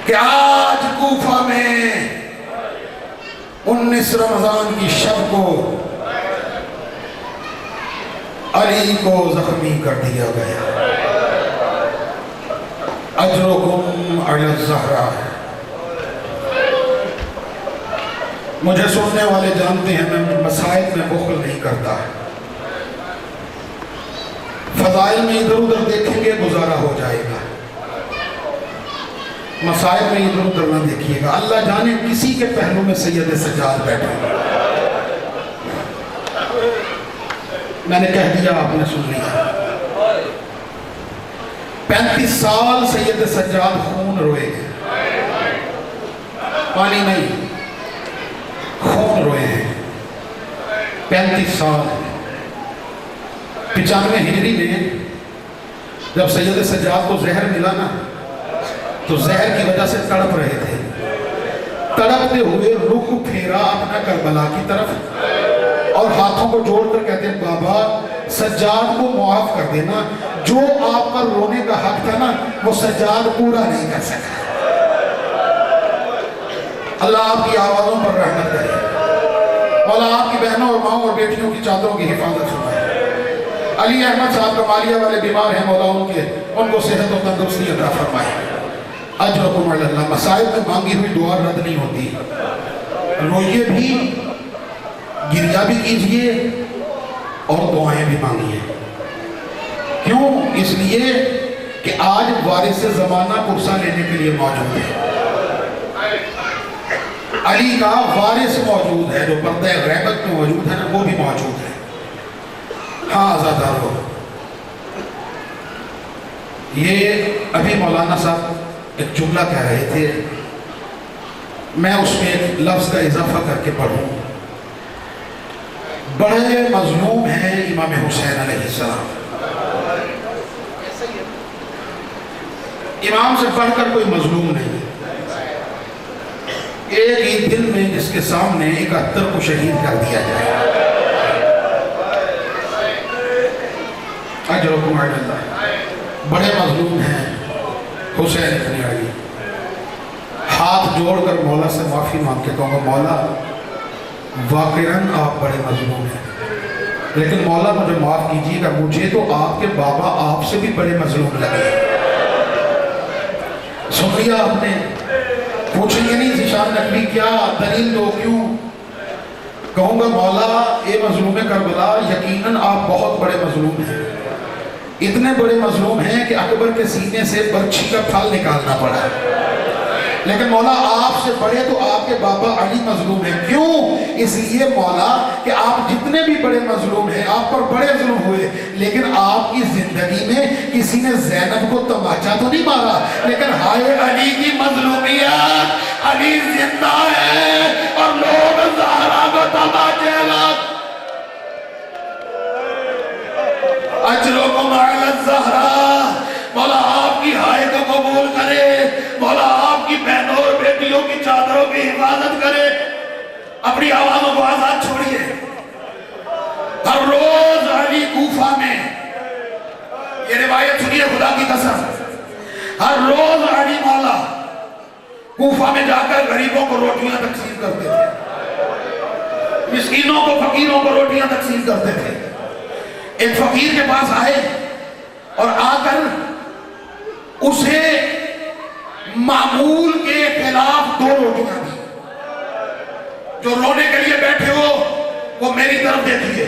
کہ آج کوفہ میں 19 رمضان کی شب کو علی کو زخمی کر دیا گیا۔ اجرکم علی الزہرا۔ مجھے سننے والے جانتے ہیں میں مسائل میں بخل نہیں کرتا، فضائل میں ادھر ادھر دیکھیں گے گزارا ہو جائے گا، مسائل میں ادھر ادھر نہ دیکھیے گا۔ اللہ جانے کسی کے پہلو میں سید سجاد بیٹھے، میں نے کہہ دیا آپ نے سن لیا۔ 35 سال سید سجاد خون روئے گے، پانی نہیں، خون روئے ہیں 35 سال۔ 95 ہجری میں جب سید سجاد کو زہر ملا نا تو زہر کی وجہ سے تڑپ رہے تھے، تڑپتے ہوئے رخ پھیرا اپنا کربلا کی طرف اور ہاتھوں کو جوڑ کر کہتے ہیں بابا سجاد کو معاف کر دینا، جو آپ پر رونے کا حق تھا نا وہ سجاد پورا نہیں کر سکا۔ اللہ آپ کی آوازوں پر رحمت کرے، مولا آپ کی بہنوں اور ماؤں اور بیٹیوں کی چادروں کی حفاظت فرمائے۔ علی احمد صاحب کمالیہ والے بیمار ہیں، مولا ان کو صحت و تندرستی عطا فرمائے۔ اجرکم علی اللہ۔ مسائل میں مانگی ہوئی دعا رد نہیں ہوتی، روئیے بھی، گریہ بھی کیجئے اور دعائیں بھی مانگیے۔ کیوں؟ اس لیے کہ آج وارث زمانہ کرسا لینے کے لیے موجود ہے، علی کا وارث موجود ہے، جو پردہ غیبت میں موجود ہے نا وہ بھی موجود ہے۔ ہاں آزادارو، یہ ابھی مولانا صاحب ایک جملہ کہہ رہے تھے، میں اس میں ایک لفظ کا اضافہ کر کے پڑھوں۔ بڑے مظلوم ہیں امام حسین علیہ السلام، امام سے پڑھ کر کوئی مظلوم نہیں۔ ایک ہی دن میں جس کے سامنے 71 کو شہید کر دیا جائے، اجرکم علی اللہ۔ بڑے مظلوم ہیں حسین ابن علی۔ ہاتھ جوڑ کر مولا سے معافی مانگ کے کہوں گا مولا واقعاً آپ بڑے مظلوم ہیں، لیکن مولا مجھے معاف کیجیے گا، مجھے تو آپ کے بابا آپ سے بھی بڑے مظلوم لگے۔ سن لیا آپ نے؟ پوچھیں گے نہیں ذیشان نقوی کیا دلیل دو کیوں؟ کہوں گا مولا اے مظلوم کربلا یقیناً آپ بہت بڑے مظلوم ہیں، اتنے بڑے مظلوم ہیں کہ اکبر کے سینے سے برچھی کا پھل نکالنا پڑا، لیکن مولا آپ سے بڑے تو آپ کے بابا علی مظلوم ہیں۔ کیوں؟ اس لیے مولا کہ آپ جتنے بھی بڑے مظلوم ہیں آپ پر بڑے ظلم ہوئے، لیکن آپ کی زندگی میں کسی نے زینب کو تماچا تو نہیں مارا، لیکن ہائے علی کی مظلومیت، علی زندہ ہے اور لوگ زہرا کو تماچے لگ۔ اجرکم علی الزہرا۔ مولا آپ کی ہائے کو قبول کرے، مولا آپ کی بہنوں اور بیٹیوں کی چادروں کی حفاظت کرے۔ اپنی آوازوں کو آزاد چھوڑیے۔ ہر روز علی کوفہ میں، یہ روایت سنیے خدا کی قسم، ہر روز علی مولا کوفہ میں جا کر غریبوں کو روٹیاں تقسیم کرتے تھے، مسکینوں کو فقیروں کو روٹیاں تقسیم کرتے تھے۔ ایک فقیر کے پاس آئے اور آ کر اسے معمول کے خلاف 2 روٹیاں دی۔ جو رونے کے لیے بیٹھے ہو وہ میری طرف دیکھیے،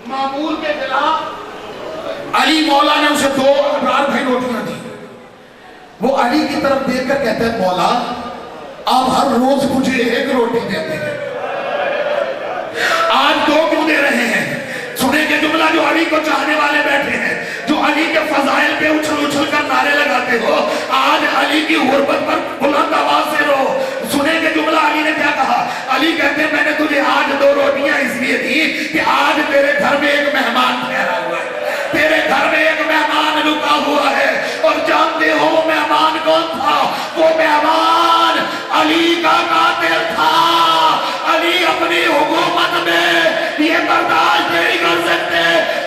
معمول کے خلاف علی مولا نے اسے 2 ابرار بھائی روٹیاں دی۔ وہ علی کی طرف دیکھ کر کہتا ہے مولا آپ ہر روز مجھے 1 روٹی دیتے ہیں، آج 2 کیوں دے رہے ہیں؟ سنیں گے جملہ جو علی کو چاہنے والے بیٹھے ہیں، جو علی کے فضائل پہ اچھل اچھل کر نعرے لگاتے ہو، آج علی کی غربت پر بلند آواز سے رو۔ سنیں گے جملہ علی نے کیا کہا؟ علی کہتے ہیں میں نے تجھے آج 2 روٹیاں اس لیے دی کہ آج تیرے گھر میں ایک مہمان ٹھہرا ہوا ہے، تیرے گھر میں ایک مہمان رکا ہوا ہے، اور جانتے ہو وہ مہمان کون تھا؟ وہ مہمان علی کا قاتل تھا۔ علی اپنی حکومت میں یہ برداشت نہیں کر سکتے،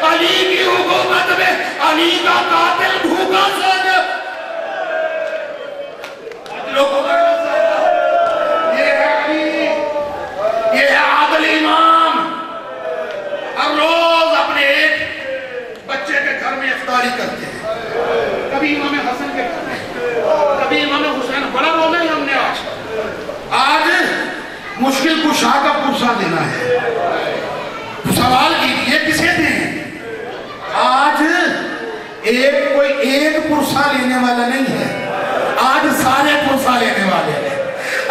علی کی حکومت میں علی کا قاتل بھوکا سن۔ افطاری کرتے ہیں. کبھی امام حسن کے گھر میں، کبھی امام حسین. بڑا رونا ہے ہم نے آج مشکل کشا کا پرسہ دینا ہے. سوال کیجئے کسے دیں؟ آج کوئی ایک پرسہ لینے والا نہیں ہے، آج سارے پرسہ لینے والے ہیں.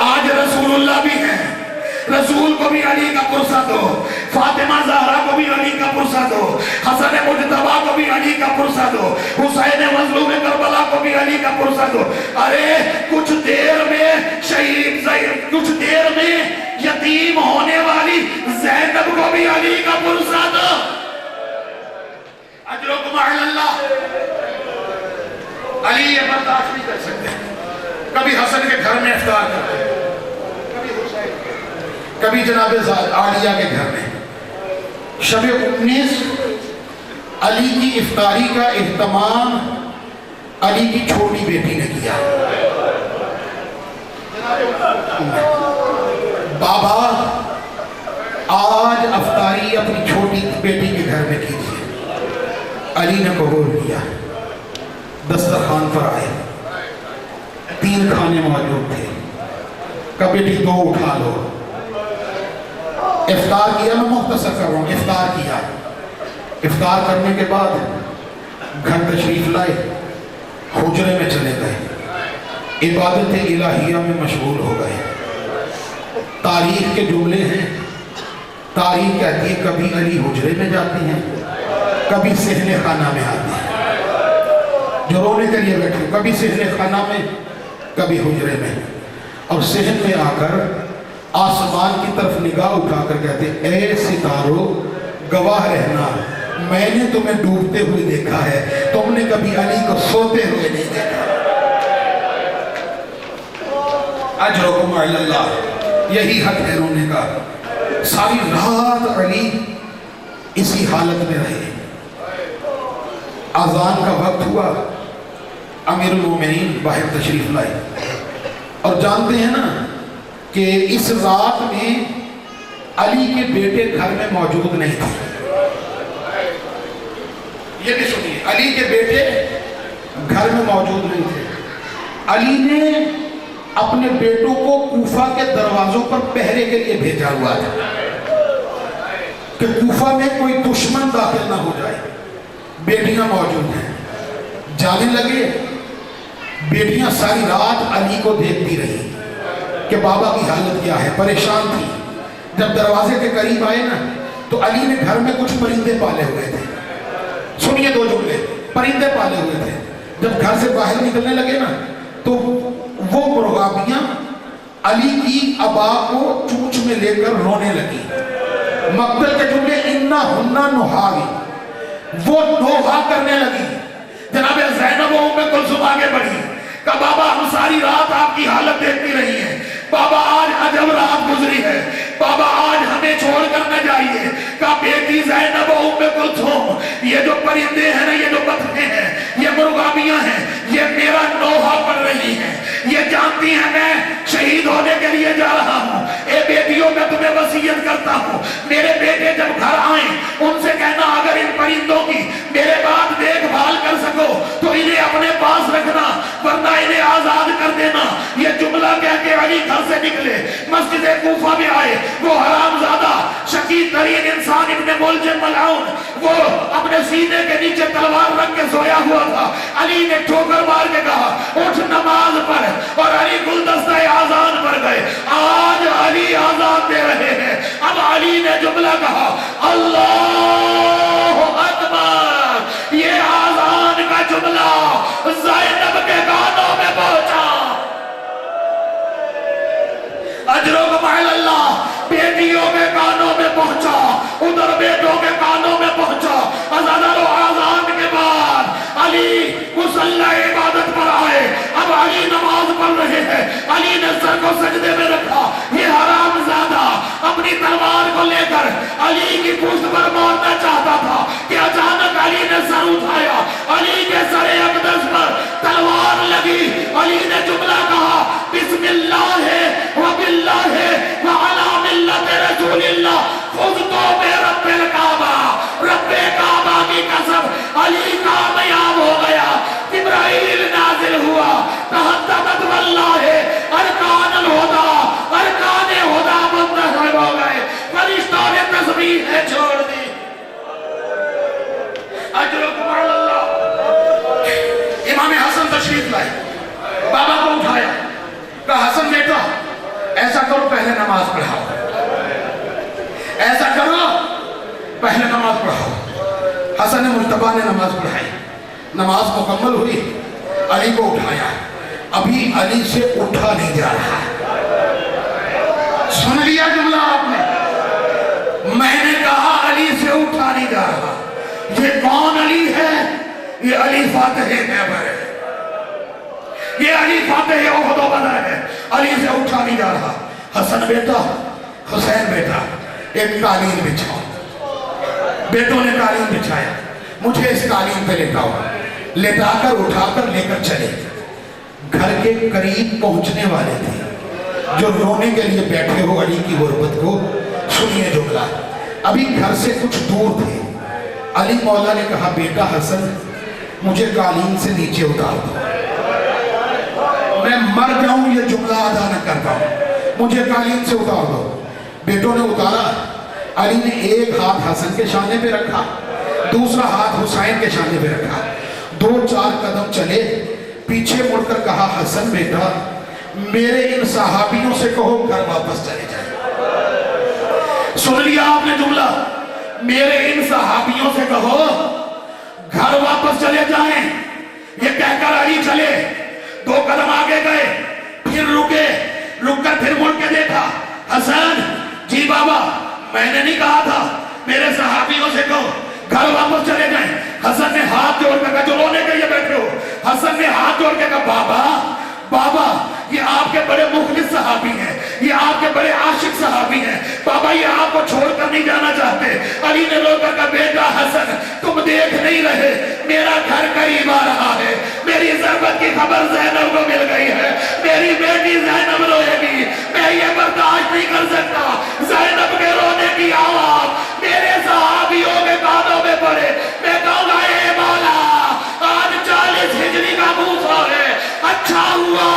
آج رسول اللہ بھی ہیں، رسول کو بھی علی کا پرسہ دو، فاطمہ زہرا کو بھی علی کا پرسہ دو، حسن مجتبیٰ کو بھی علی کا پرسہ دو، حسین مظلوم کربلا کو بھی علی کا پرسہ دو. ارے کچھ دیر میں شہید کچھ دیر میں یتیم ہونے والی زینب کو بھی علی کا پرسہ دو. اجرکم علی اللہ. علی یہ برداشت نہیں کر سکتے. کبھی حسن کے گھر میں افطار کرتے ہیں، کبھی حسین، کبھی جناب عالیہ کے گھر میں. شب 19 علی کی افطاری کا اہتمام علی کی چھوٹی بیٹی نے کیا. بابا آج افطاری اپنی چھوٹی بیٹی کے گھر میں کیجیے. علی نے قبول کیا. دسترخوان پر آئے، 3 کھانے موجود تھے. کہا بیٹی 2 اٹھا لو. افطار کیا، میں مختصر کر رہا ہوں. افطار کیا. افطار کرنے کے بعد گھر تشریف لائے، حجرے میں چلے گئے، عبادت الہیہ میں مشغول ہو گئے. تاریخ کے جملے ہیں. تاریخ کہتی ہے کبھی علی حجرے میں جاتے ہیں، کبھی صحن خانہ میں آتے ہیں. جو رونے کے لیے بیٹھے، کبھی صحن خانہ میں، کبھی حجرے میں. اور صحن میں آ کر آسمان کی طرف نگاہ اٹھا کر کہتے ہیں اے ستاروں گواہ رہنا، میں نے تمہیں ڈوبتے ہوئے دیکھا ہے، تم نے کبھی علی کو سوتے ہوئے نہیں دیکھا. اجرکم علی اللہ. یہی حق ہے رونے کا. ساری رات علی اسی حالت میں رہے. اذان کا وقت ہوا، امیر المومنین باہر تشریف لائے. اور جانتے ہیں نا کہ اس رات میں علی کے بیٹے گھر میں موجود نہیں تھے. یہ بھی سنیے، علی کے بیٹے گھر میں موجود نہیں تھے. علی نے اپنے بیٹوں کو کوفہ کے دروازوں پر پہرے کے لیے بھیجا ہوا تھا کہ کوفہ میں کوئی دشمن داخل نہ ہو جائے. بیٹیاں موجود ہیں. جانے لگے. بیٹیاں ساری رات علی کو دیکھتی رہی کہ بابا کی حالت کیا ہے. پریشان تھی. جب دروازے کے قریب آئے نا تو علی نے گھر میں کچھ پرندے پالے ہوئے تھے. سنیے 2 جملے. پرندے پالے ہوئے تھے. جب گھر سے باہر نکلنے لگے نا تو وہ مرغابیاں علی کی ابا کو چونچ میں لے کر رونے لگی. مقتل کے جملے انا ہننا نحاوی، وہ نوحہ کرنے لگی. جناب زینب و ام کلثوم آگے بڑھی. کہا بابا ہم ساری رات آپ کی حالت دیکھتی رہی ہیں. بابا آج عجب رات گزری ہے. بابا آج ہمیں چھوڑ کر نہ جائیے. کہا بیٹی زینب و ام کلثوم، یہ جو پرندے ہیں نا، یہ جو بطخیں ہیں، یہ مرغابیاں ہیں، یہ میرا نوحہ پڑھ رہی ہیں. یہ جانتی ہیں میں شہید ہونے کے لیے جا رہا ہوں. اے بیٹیوں میں تمہیں وصیت کرتا ہوں، میرے بیٹے جب گھر آئیں ان سے کہنا اگر ان پرندوں کی میرے بعد دیکھ بھال کر سکو تو انہیں اپنے پاس رکھنا، ورنہ انہیں آزاد کر دینا. یہ جملہ کہہ کے علی گھر سے نکلے، مسجد کوفہ میں آئے. وہ حرام زادہ شقی ترین انسان ابن ملجم ملعون، وہ اپنے سینے کے نیچے تلوار رکھ کے سویا ہوا تھا. علی نے ٹھوکر مار کے کہا اٹھ نماز پڑھ، اور علی گلدستہ آذان پر گئے. آج علی آزان دے رہے ہیں. اب علی نے جملہ کہا اللہ اکبر. یہ آزان کا جملہ زینب کے کانوں میں پہنچا. اجرکم علی اللہ. بیٹیوں کے کانوں میں پہنچا، ادھر بیٹوں کے کانوں میں پہنچا. اذان و آزان کے بعد علی مصلی عبادت پر آئے. اب علی نماز پڑھ رہے ہیں. علی نے سر کو سجدے میں رکھا. یہ حرام زادہ اپنی تلوار کو لے کر علی کی پشت پر مارنا چاہتا تھا کہ اچانک علی نے سر اٹھایا. علی کے سر اقدس پر تلوار لگی. علی نے جملہ کہا بسم اللہ وباللہ وعلی ملت رسول اللہ فزتو برب الکعبہ. رب کعبہ کی قسم علی کامیاب حسن بیٹا ایسا کرو پہلے نماز پڑھاؤ، ایسا کرو پہلے نماز پڑھاؤ۔ حسن مجتبیٰ نے نماز پڑھائی، نماز مکمل ہوئی، علی کو اٹھایا، ابھی علی سے اٹھا نہیں جا رہا۔ سن لیا جملہ آپ نے؟ میں نے کہا علی سے اٹھا نہیں جا رہا۔ یہ کون علی ہے؟ یہ علی فاتح خیبر ہے، یہ علی فاتح احد و بدر ہے۔ علی سے اٹھا نہیں جا رہا۔ حسن بیٹا، حسین بیٹا، ایک قالین بچھاؤ۔ بیٹوں نے قالین بچھایا، مجھے اس قالین پہ لٹاؤ۔ لٹا کر اٹھا کر لے کر چلے، گھر کے قریب پہنچنے والے تھے جو رونے کے لیے بیٹھے ہو علی کی غربت کو۔ سنیے جملہ، ابھی گھر سے کچھ دور تھے۔ علی مولا نے کہا بیٹا حسن مجھے قالین سے نیچے اتار دو، میں مر جاؤں یہ جملہ ادا نہ کر پاؤں، مجھے قالین سے اتار دو۔ بیٹوں نے اتارا۔ علی نے ایک ہاتھ حسن کے شانے پہ رکھا، دوسرا ہاتھ حسین کے شانے پہ رکھا، 2-4 قدم چلے، پیچھے مڑ کر کہا حسن بیٹا میرے ان صحابیوں سے کہو گھر واپس چلے جائیں۔ سن لیا آپ نے جملہ؟ میرے ان صحابیوں سے کہو گھر واپس چلے جائیں۔ یہ کہہ کر علی چلے، 2 قدم آگے گئے، پھر رکے، رک کر پھر مڑ کے دیکھا۔ حسن جی بابا میں نے نہیں کہا تھا میرے صحابیوں سے کہو گھر واپس چلے جائیں۔ حسن نے ہاتھ جوڑ کر کہا، جو رونے کے لیے بیٹھے ہو، حسن نے ہاتھ جوڑ کے کہا بابا بابا یہ آپ کے بڑے مخلص صحابی ہیں، یہ آپ کے بڑے عاشق صحابی ہیں، بابا یہ آپ کو چھوڑ کر نہیں جانا چاہتے۔ علی نے رو کر کہا بیٹا حسن تم دیکھ نہیں رہے میرا گھر قریب آ رہا ہے، میری ضربت کی خبر زینب کو مل گئی ہے، میری بیٹی زینب روئے گی، میں یہ برداشت نہیں کر سکتا زینب کے رونے کی آواز میرے صحابیوں کے کانوں میں پڑے۔ میں کہوں گا اے مولا آج 40 ہجری کا موسیٰ ہے، اچھا ہوا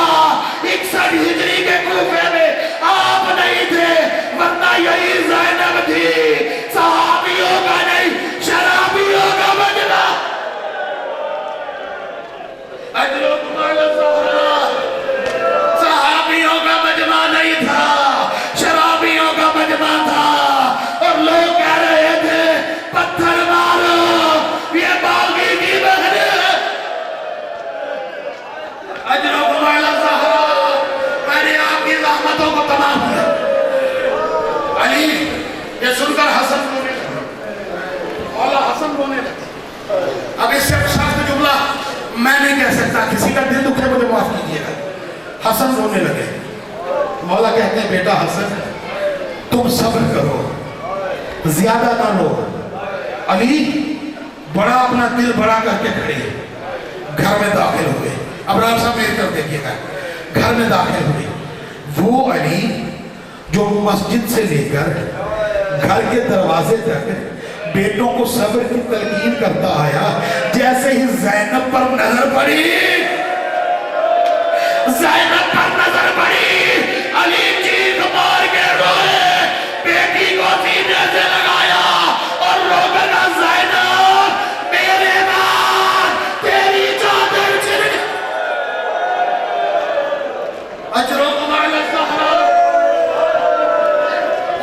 61 ہجری کے کوفے میں آپ نہیں تھے، ورنہ یہی زینب تھی، صحابیوں کا نہیں شرابیوں کا مجمع۔ اجرکم علی الزہرا، صحابیوں کا مجمع نہیں تھا، شرابیوں کا مجمع تھا، اور لوگ کہہ رہے تھے پتھر مارو یہ باغی کی بہن ہے۔ اجرکم علی الزہرا، میں نے آپ کی زحمتوں کو تمام کیا۔ علی یہ سن کر حسن رونے لگا، مولا حسن رونے لگا۔ اب اس سے سخت جملہ میں نہیں کہہ سکتا، کسی کا دل دکھے مجھے معاف کیجیے گا۔ حسن رونے لگے، مولا کہتے ہیں بیٹا حسن تم صبر کرو، زیادہ نہ رو۔ علی بڑا اپنا دل بڑا کر کے کھڑے گھر میں داخل ہوئے۔ اب رات صاحب میری طرف دیکھیے گا، گھر میں داخل ہوئے وہ علی جو مسجد سے لے کر گھر کے دروازے تک بیٹوں کو صبر کی تلقین کرتا آیا، جیسے ہی زینب پر نظر پڑی، زینب پر نظر پڑی، علی چیخ مار کے روئے، بیٹی کو سینے سے لگایا اور رو کر کہا زینب میرے بعد تیری چادر چھن۔ اجرکم علی الزہرا،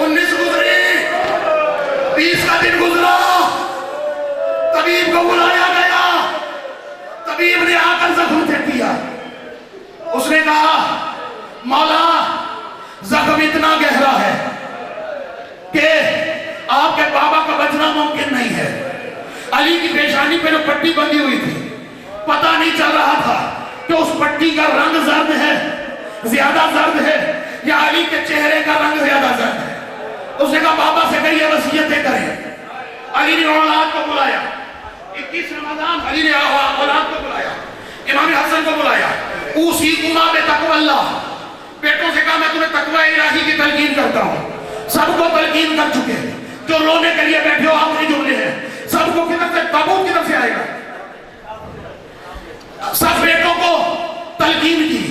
19 گزری، 20 کا دن گزرا، طبیب کو بلایا گیا، طبیب نے آ کر زخم چیک کیا، اس نے کہا مولا زخم اتنا گہرا ہے کہ آپ کے بابا کا بچنا ممکن نہیں ہے۔ علی کی پیشانی پہ جو پٹی بندھی ہوئی تھی پتہ نہیں چل رہا تھا کہ اس پٹی کا رنگ زرد ہے، زیادہ زرد ہے، یا علی کے چہرے کا رنگ زیادہ زرد ہے۔ اس نے کہا بابا سے کہیے وصیتیں کریں۔ علی نے اولاد کو بلایا، 21 رمضان علی نے اولاد کو بلایا، امام حسن کو بلایا، اوصیکما بتقوی اللہ، بیٹوں سے کہا میں تمہیں تقوی الہی کی تلقین کرتا ہوں۔ سب کو تلقین کر چکے، جو رونے کے لیے بیٹھے ہو آخری جملے ہیں، سب کو کدھر سے تابوت کدھر سے آئے گا، سب بیٹوں کو تلقین کی۔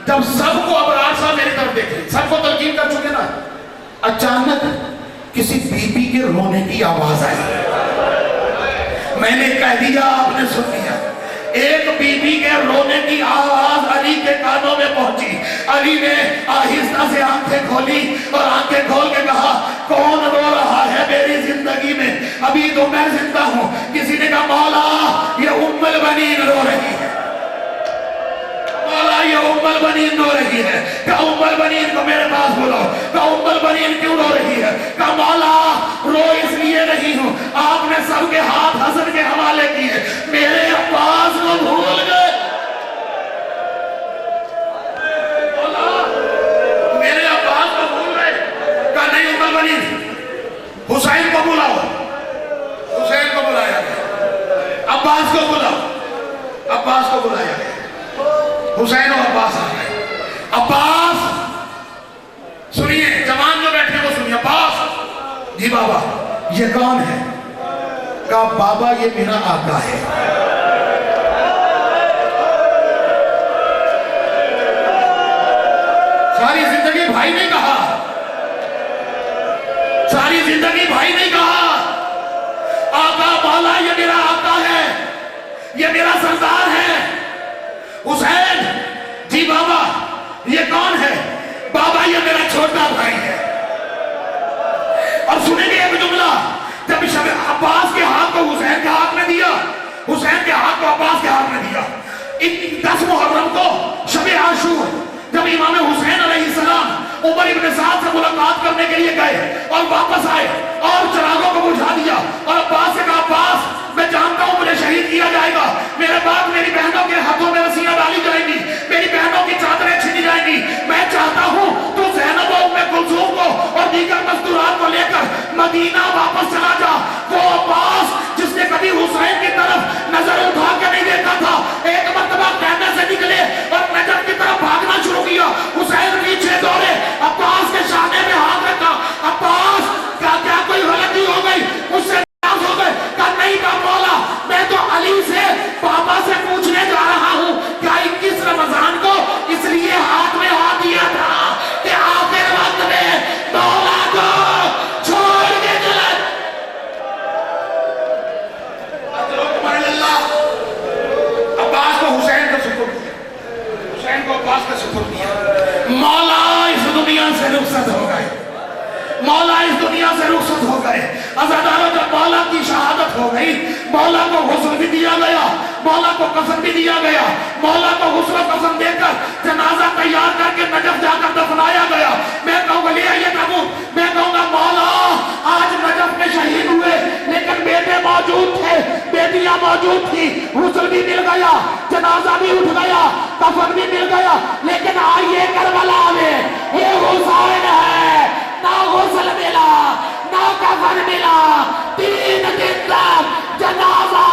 جب سب کو ابرار صاحب میری طرف دیکھیں، سب کو تلقین کر چکے نا، اچانک کسی بی بی کے رونے کی آواز آئی، میں نے کہہ دیا آپ نے سن لیا۔ ایک بی بی کے رونے کی آواز علی کے کانوں میں پہنچی، علی نے آہستہ سے آنکھیں کھولی اور آنکھیں کھول کے کہا کون رو رہا ہے میری زندگی میں؟ ابھی تو میں زندہ ہوں۔ کسی نے کہا مولا یہ ام البنین رو رہی ہے، مولا یہ ام البنین رو رہی ہے۔ کہا ام البنین کو میرے پاس بلاؤ۔ کہا ام البنین کیوں رو رہی ہے؟ کہا مولا رو اس لیے نہیں ہوں، آپ نے سب کے ہاتھ حسن کے حوالے کیے، میرے عباس کو بھول گئے۔ مولا میرے عباس کو بھول گئے۔ کہا نہیں ام البنین، حسین کو بلاؤ۔ حسین کو بلایا گیا، عباس کو بلاؤ، عباس کو بلایا گیا۔ حسین و عباس آ گئے۔ عباس سنیے، جوان جو بیٹھے وہ سنیے۔ عباس جی بابا یہ کون ہے؟ کہا بابا یہ میرا آقا ہے۔ ساری زندگی بھائی نے کہا، ساری زندگی بھائی نے کہا آقا مولا یہ میرا آقا ہے، یہ میرا سردار ہے۔ حسین جی بابا یہ کون ہے؟ بابا یہ میرا چھوٹا بھائی ہے۔ اور سنیں گے ایک جملہ، جب شب عباس کے ہاتھ کو حسین کے ہاتھ میں دیا، حسین کے ہاتھ کو عباس کے ہاتھ میں دیا، 10 محرم کو شب عاشور جب امام حسین علیہ السلام عمر ابن سعد سے ملاقات کرنے کے لیے گئے اور واپس آئے اور چراغوں کو بجھا دیا اور عباس سے کہا عباس میں جانتا ہوں مجھے شہید کیا جائے گا، میرے بعد میری بہنوں کے ہاتھوں میں رسیاں ڈالی جائیں گی، میری بہنوں کی چادریں چھینی جائیں گی، میں چاہتا ہوں تو زینب و ام کلثوم کو اور دیگر مستورات کو لے کر مدینہ واپس چلا جا۔ وہ عباس جس نے کبھی حسین کی طرف نظر اٹھا کے نہیں دیکھا تھا، ایک مرتبہ خیمے سے نکلے اور نجف کی طرف بھاگنا شروع کیا۔ حسین پیچھے دوڑے، عباس کے شانے میں ہاتھ رکھا، عباس کیا کوئی غلطی ہو گئی؟ مجھ سے ناراض ہو گئے؟ کہا نہیں کہا مولا میں تو علی سے بابا سے پوچھنے جا رہا ہوں کیا 21 رمضان کو اس لیے ہاتھ میں ہاتھ دیا تھا کہ آخر وقت میں مولا کو چھوڑ کے چلا۔ عباس کو حسین کا سپرد کیا، حسین کو عباس کا سپرد کیا۔ مولا اس دنیا سے رخصت ہو گئے، مولا اس دنیا سے رخصت ہو گئے۔ عزاداروں جب مولا کی شہادت ہو گئی، مولا کو غسل بھی دیا گیا، مولا کو کفن بھی دیا گیا، مولا کو غسل و کفن دے کر جنازہ تیار کر کے نجف جا کر دفنایا گیا۔ میں کہوں گا لے آئیے تابوت، میں کہوں گا مولا آج نجف میں شہید ہوئے لیکن بیٹے موجود تھے، بیٹیاں موجود تھی، غسل بھی مل گیا، جنازہ بھی اٹھ گیا، کفن بھی مل گیا، لیکن آئیے کربلا میں یہ حسین ہے، نہ غسل ملا نہ کفن ملا، 3 دن تک جنازہ